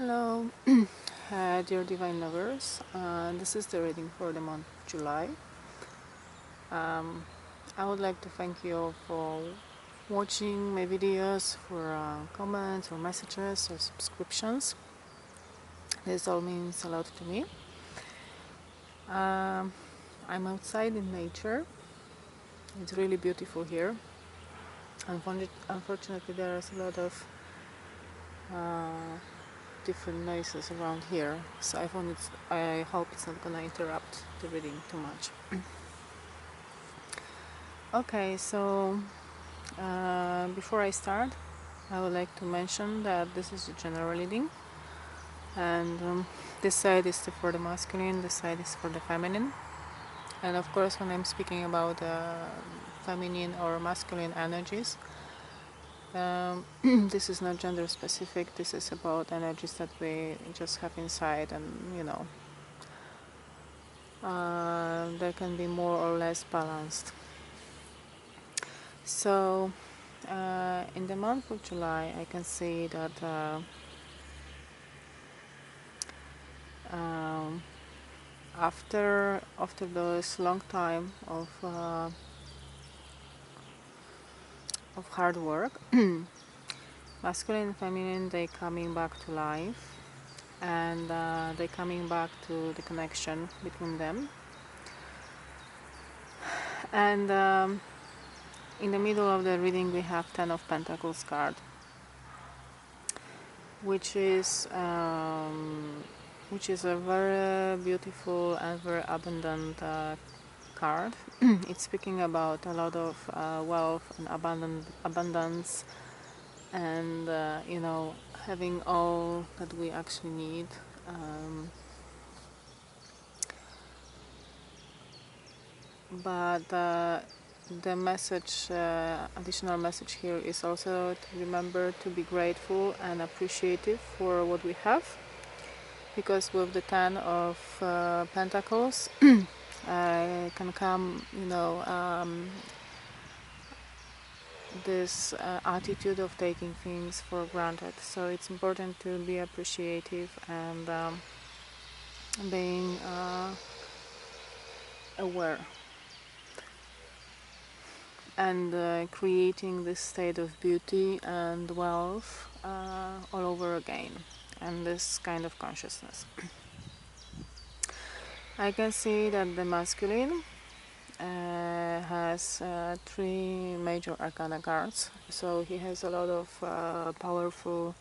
Hello, dear divine lovers. This is the reading for the month of July. Um, I would like to thank you all for watching my videos, for comments or messages or subscriptions. This all means a lot to me. I'm outside in nature. It's really beautiful here. Unfortunately, there's a lot of different noises around here, so I hope it's not gonna interrupt the reading too much. Okay, so before I start, I would like to mention that this is a general reading, and this side is for the masculine, this side is for the feminine. And of course, when I'm speaking about feminine or masculine energies, this is not gender specific. This is about energies that we just have inside, and they can be more or less balanced. So in the month of July, I can see that after this long time of hard work, masculine and feminine, they coming back to life, and they coming back to the connection between them. And in the middle of the reading, we have 10 of Pentacles card, which is a very beautiful and very abundant card. It's speaking about a lot of wealth and abundance, and having all that we actually need. But the message, additional message here is also to remember to be grateful and appreciative for what we have, because with the 10 of Pentacles can come, this attitude of taking things for granted. So it's important to be appreciative and being aware, and creating this state of beauty and wealth all over again, and this kind of consciousness. I can see that the masculine has 3 major arcana cards, so he has a lot of powerful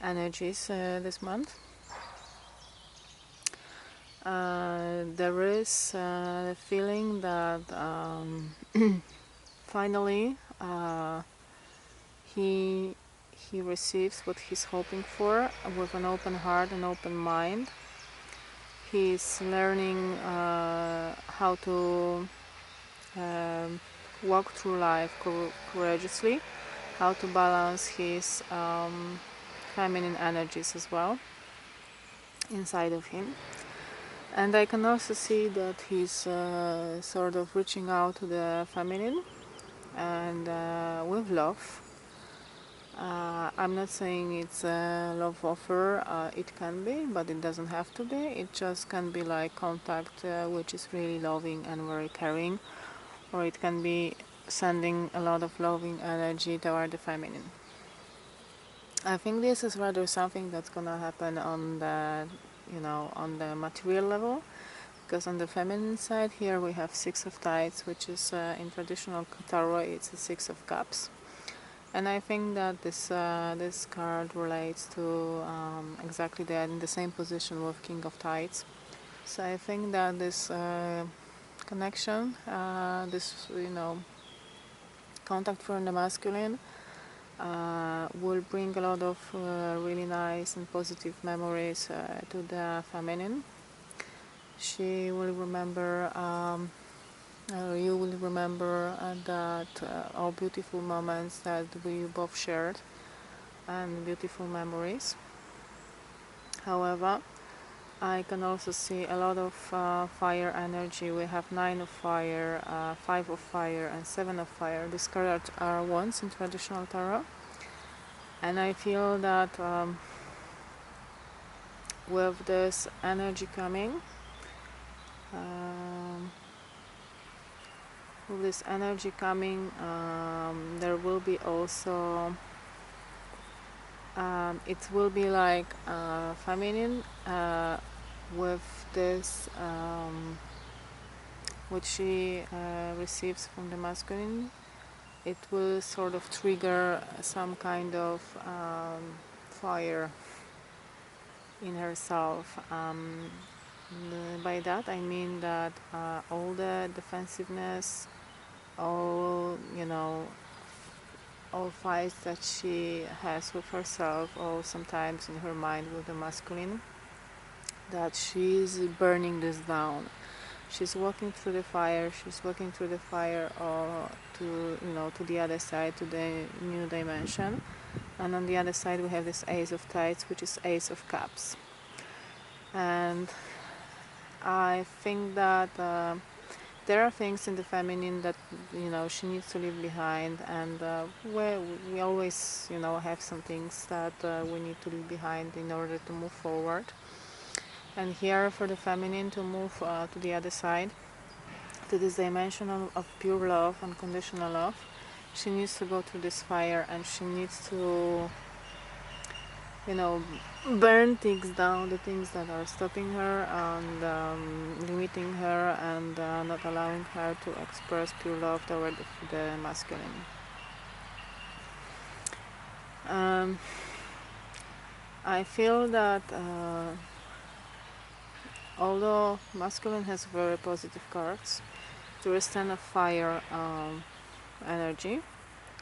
energies this month. There is a feeling that finally he receives what he's hoping for with an open heart and open mind. He's learning how to walk through life courageously, how to balance his feminine energies as well inside of him. And I can also see that he's sort of reaching out to the feminine and with love. I'm not saying it's a love offer, it can be, but it doesn't have to be. It just can be like contact which is really loving and very caring, or it can be sending a lot of loving energy toward the feminine. I think this is rather something that's gonna happen on the on the material level, because on the feminine side here we have 6 of Tides, which is in traditional tarot it's a 6 of Cups, and I think that this card relates to exactly that, in the same position with King of Tides. So I think that this connection, this contact from the masculine will bring a lot of really nice and positive memories to the feminine. She will remember, you will remember that all beautiful moments that we both shared and beautiful memories. However, I can also see a lot of fire energy. We have 9 of fire, 5 of fire and 7 of fire. These cards are wands in traditional tarot, and I feel that with this energy coming, um, there will be also it will be like feminine with this which she receives from the masculine. It will sort of trigger some kind of fire in herself. By that I mean that all the defensiveness, all all fights that she has with herself, or sometimes in her mind with the masculine, that she's burning this down. She's walking through the fire. Or to the other side, to the new dimension. And on the other side we have this Ace of Tides, which is Ace of Cups. And I think that there are things in the feminine that she needs to leave behind, and we always have some things that we need to leave behind in order to move forward. And here, for the feminine to move to the other side, to this dimension of pure love, unconditional love, she needs to go through this fire, and she needs to burn things down, the things that are stopping her and limiting her, and not allowing her to express pure love toward the masculine. I feel that although masculine has very positive cards, there is 10 of fire energy,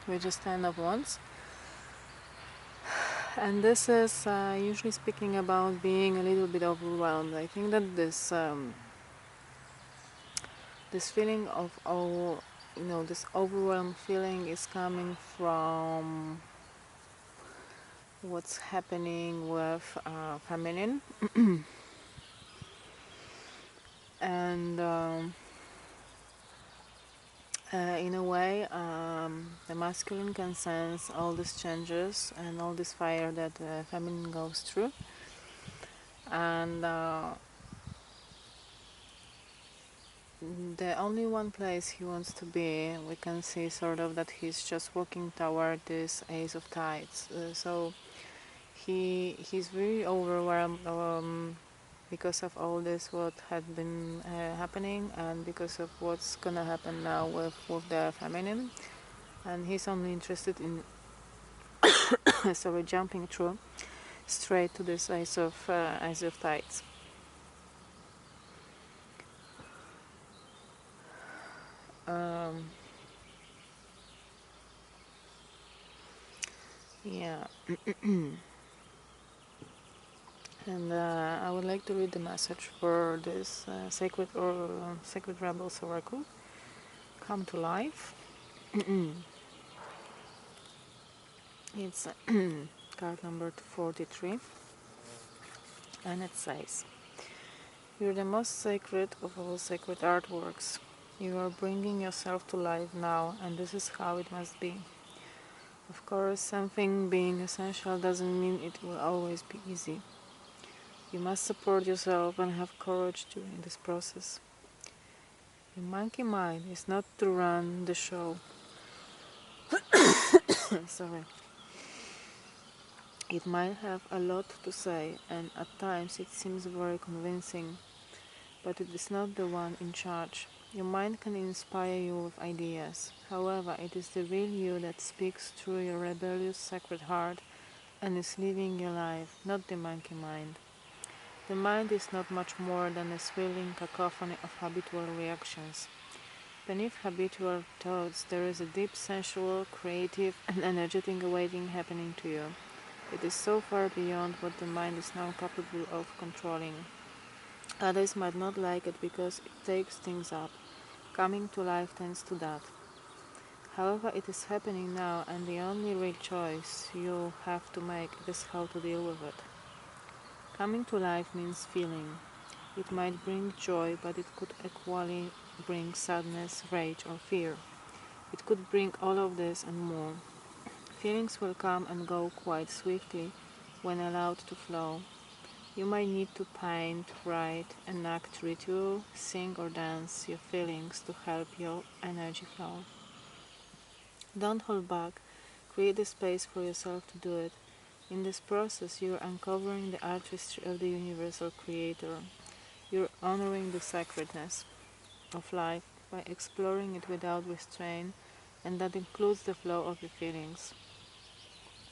which is 10 of wands. And this is usually speaking about being a little bit overwhelmed. I think that this feeling of this overwhelmed feeling is coming from what's happening with feminine. And in a way, the masculine can sense all these changes and all this fire that the feminine goes through. And the only one place he wants to be, we can see sort of that he's just walking toward this Ace of Tides. So he's really overwhelmed because of all this what had been happening, and because of what's gonna happen now with the feminine. And he's only interested in jumping through straight to this Ace of Tides. Yeah. And I would like to read the message for this Sacred Rebels Oracle. Come to life. It's card number 43, and it says, "You're the most sacred of all sacred artworks. You are bringing yourself to life now, and this is how it must be. Of course, something being essential doesn't mean it will always be easy. You must support yourself and have courage during this process. The monkey mind is not to run the show." Sorry. "It might have a lot to say, and at times it seems very convincing, but it is not the one in charge. Your mind can inspire you with ideas. However, it is the real you that speaks through your rebellious sacred heart and is living your life, not the monkey mind. The mind is not much more than a swirling cacophony of habitual reactions. Beneath habitual thoughts there is a deep sensual, creative, and energetic awakening happening to you. It is so far beyond what the mind is now capable of controlling. Others might not like it because it takes things up. Coming to life tends to that. However, it is happening now, and the only real choice you have to make is how to deal with it. Coming to life means feeling. It might bring joy, but it could equally bring sadness, rage, or fear. It could bring all of this and more. Feelings will come and go quite swiftly when allowed to flow. You might need to paint, write, enact ritual, sing or dance your feelings to help your energy flow. Don't hold back. Create the space for yourself to do it. In this process, you're uncovering the artistry of the universal creator. You're honoring the sacredness of life by exploring it without restraint, and that includes the flow of your feelings.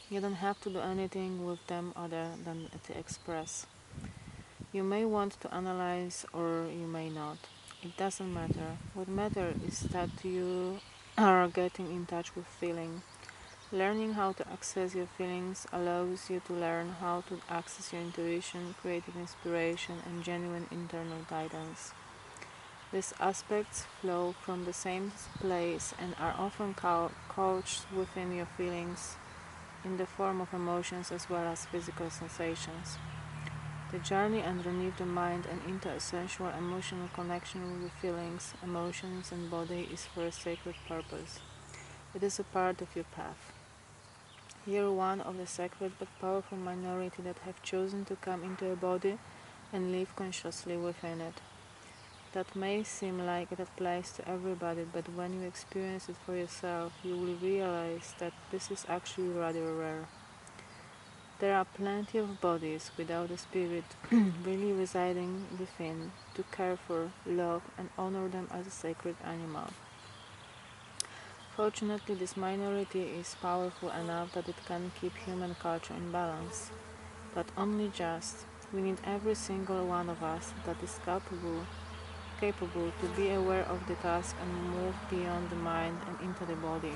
You don't have to do anything with them other than to express. You may want to analyze or you may not. It doesn't matter. What matters is that you are getting in touch with feeling. Learning how to access your feelings allows you to learn how to access your intuition, creative inspiration, and genuine internal guidance. These aspects flow from the same place and are often couched within your feelings in the form of emotions as well as physical sensations. The journey underneath the mind and into a sensual emotional connection with your feelings, emotions, and body is for a sacred purpose. It is a part of your path. You're one of the sacred but powerful minority that have chosen to come into your body and live consciously within it. That may seem like it applies to everybody, but when you experience it for yourself, you will realize that this is actually rather rare. There are plenty of bodies without a spirit really residing within to care for, love, and honor them as a sacred animal. Fortunately, this minority is powerful enough that it can keep human culture in balance. But only just. We need every single one of us that is capable to be aware of the task and move beyond the mind and into the body.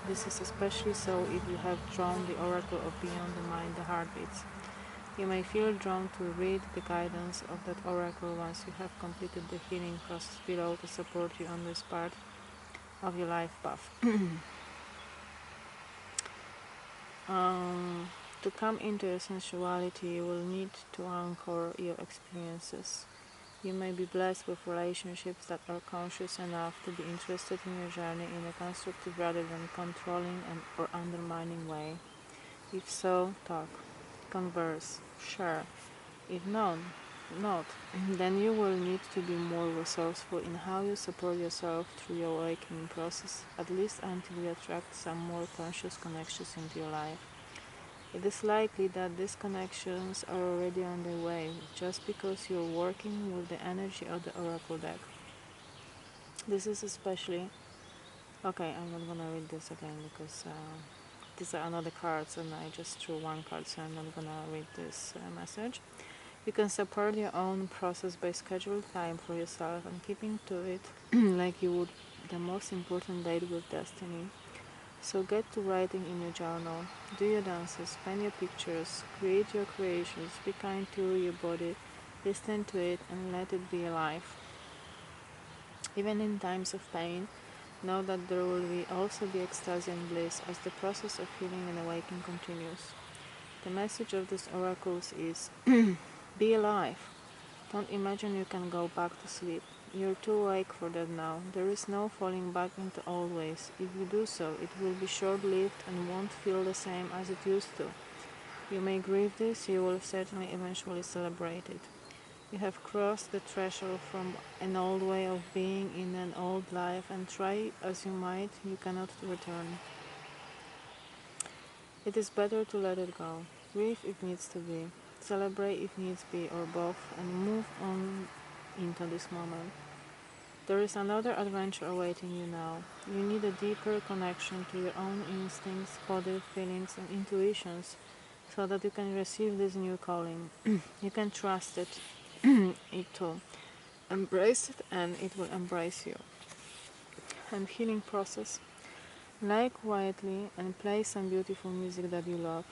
This is especially so if you have drawn the oracle of Beyond the Mind, the heartbeats. You may feel drawn to read the guidance of that oracle once you have completed the healing process below to support you on this part of your life path. To come into your sensuality, you will need to anchor your experiences. You may be blessed with relationships that are conscious enough to be interested in your journey in a constructive rather than controlling or undermining way. If so, talk, converse, share. If not, then you will need to be more resourceful in how you support yourself through your awakening process, at least until you attract some more conscious connections into your life. It is likely that these connections are already on their way, just because you're working with the energy of the oracle deck. This is especially... Okay, I'm not gonna read this again because these are another cards and I just drew one card, so I'm not gonna read this message. You can support your own process by scheduling time for yourself and keeping to it like you would the most important date with destiny. So get to writing in your journal, do your dances, paint your pictures, create your creations, be kind to your body, listen to it and let it be alive. Even in times of pain, know that there will also be ecstasy and bliss as the process of healing and awakening continues. The message of these oracles is be alive. Don't imagine you can go back to sleep. You're too awake for that now. There is no falling back into old ways. If you do so, it will be short-lived and won't feel the same as it used to. You may grieve this, you will certainly eventually celebrate it. You have crossed the threshold from an old way of being in an old life, and try as you might, you cannot return. It is better to let it go. Grieve if needs to be. Celebrate if needs be, or both, and move on into this moment. There is another adventure awaiting you now. You need a deeper connection to your own instincts, body, feelings, and intuitions so that you can receive this new calling. You can trust it, it too. Embrace it and it will embrace you. And healing process. Lie quietly and play some beautiful music that you love.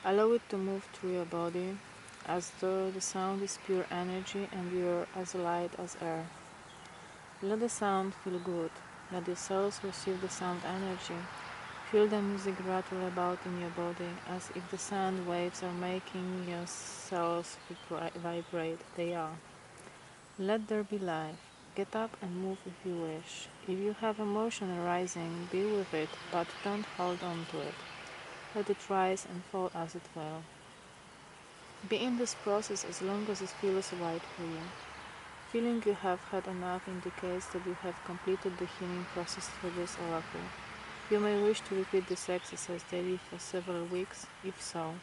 Allow it to move through your body as though the sound is pure energy and you're as light as air. Let the sound feel good. Let your cells receive the sound energy. Feel the music rattle about in your body as if the sound waves are making your cells vibrate. They are. Let there be life. Get up and move if you wish. If you have emotion arising, be with it, but don't hold on to it. Let it rise and fall as it will. Be in this process as long as it feels right for you. Feeling you have had enough indicates that you have completed the healing process through this oracle. You may wish to repeat this exercise daily for several weeks. If so,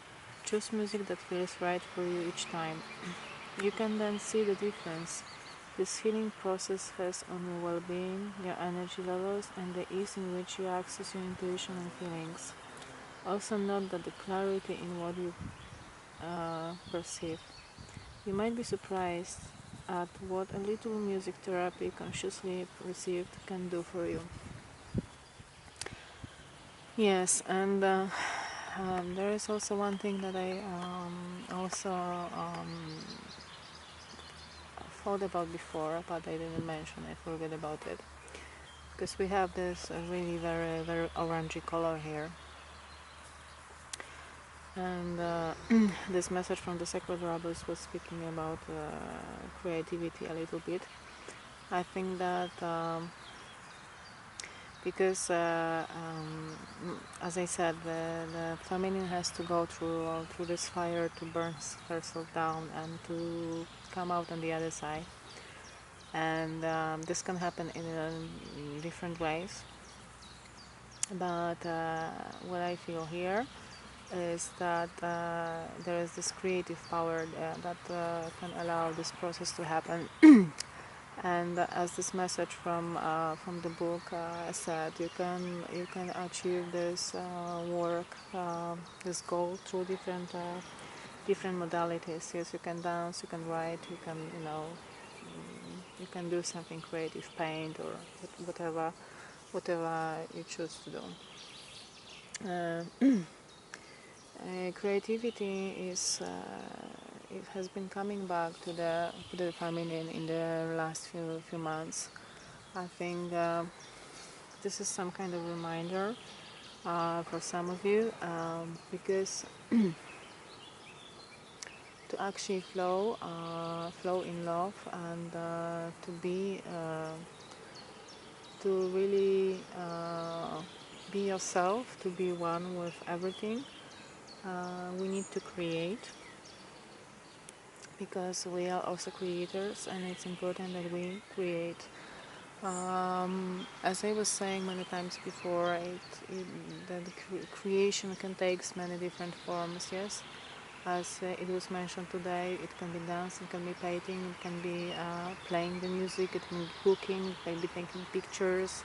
choose music that feels right for you each time. You can then see the difference this healing process has on your well-being, your energy levels, and the ease in which you access your intuition and feelings. Also note that the clarity in what you perceive. You might be surprised at what a little music therapy consciously received can do for you. Yes, and there is also one thing that I also thought about before, but I didn't mention. I forget about it because we have this really very very orangey color here, and this message from the sacred rabbis was speaking about creativity a little bit. I think that because as I said, the feminine has to go through this fire to burn herself down and to come out on the other side, and this can happen in different ways, but what I feel here is that there is this creative power that can allow this process to happen. And as this message from the book said, you can achieve this work, this goal through different modalities. Yes, you can dance, you can write, you can you can do something creative, paint or whatever you choose to do. Creativity is it has been coming back to the feminine in the last few months. I think this is some kind of reminder for some of you, because to actually flow in love and to really be yourself, to be one with everything. We need to create, because we are also creators, and it's important that we create. As I was saying many times before, that creation can take many different forms. Yes, as it was mentioned today, it can be dance, it can be painting, it can be playing the music, it can be cooking, it can be taking pictures,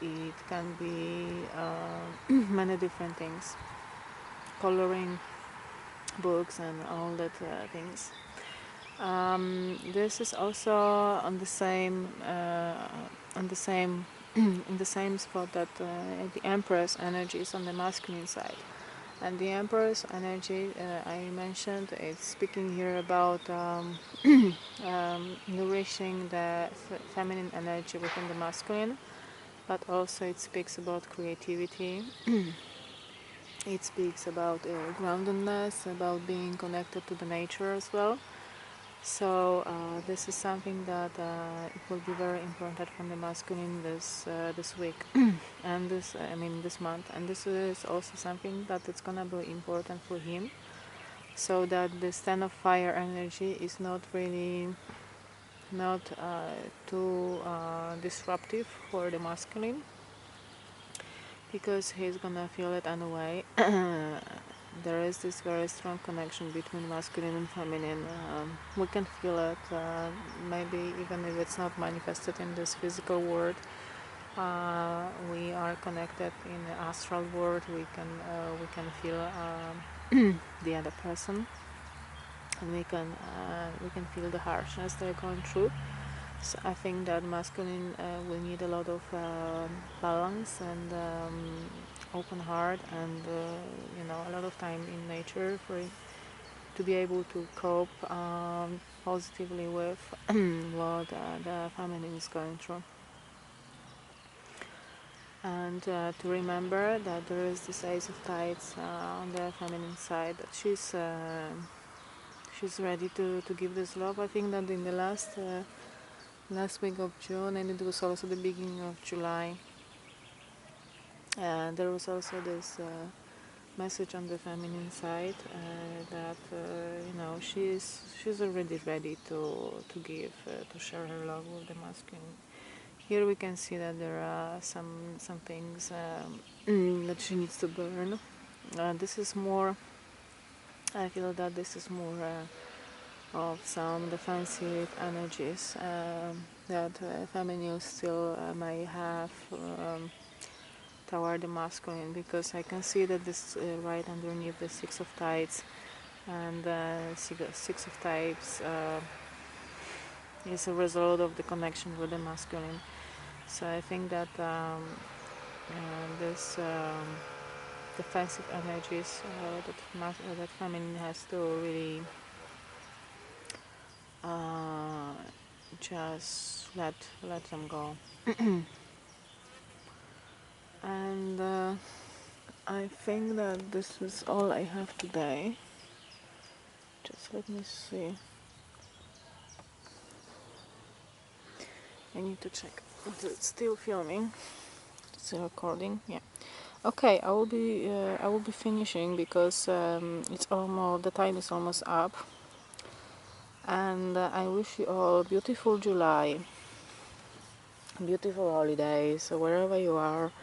it can be many different things, coloring books and all that things. This is also on the same in the same spot that the Empress energy is on the masculine side, and the Empress energy I mentioned, it's speaking here about nourishing the feminine energy within the masculine, but also it speaks about creativity. It speaks about groundedness, about being connected to the nature as well. So this is something that it will be very important from the masculine this week and this month, and this is also something that it's gonna be important for him, so that the stand of fire energy is not really not too disruptive for the masculine, because he's gonna feel it anyway. There is this very strong connection between masculine and feminine. We can feel it, maybe even if it's not manifested in this physical world. We are connected in the astral world. We can feel the other person, and we can feel the harshness they're going through. So I think that masculine will need a lot of balance and open heart, and a lot of time in nature to be able to cope positively with what the feminine is going through, and to remember that there is this Ace of Tides on the feminine side, that she's ready to give this love. I think that in the last week of June, and it was also the beginning of July, there was also this message on the feminine side, that you know, she's already ready to give, to share her love with the masculine. Here we can see that there are some things that she needs to burn. This is more, I feel that this is more of some defensive energies that feminine still may have toward the masculine, because I can see that this right underneath the Six of Tides, and Six of Tides is a result of the connection with the masculine. So I think that this defensive energies that feminine has to really just let them go. And I think that this is all I have today. Just let me see. I need to check. It's still filming. Still recording. Yeah. Okay, I will be finishing, because it's almost, the time is almost up. And I wish you all beautiful July, beautiful holidays wherever you are.